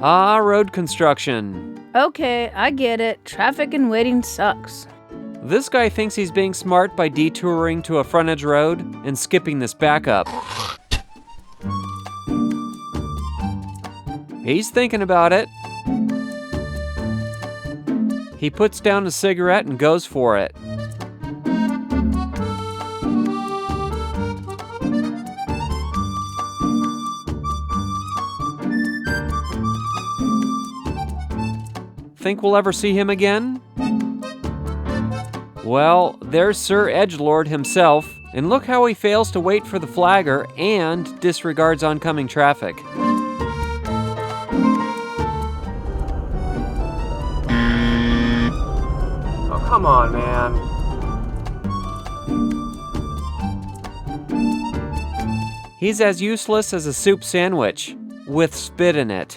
Ah, road construction. Okay, I get it. Traffic and waiting sucks. This guy thinks he's being smart by detouring to a frontage road and skipping this backup. He's thinking about it. He puts down a cigarette and goes for it. Think we'll ever see him again? Well, there's Sir Edgelord himself, and look how he fails to wait for the flagger and disregards oncoming traffic. Oh, come on, man. He's as useless as a soup sandwich, with spit in it.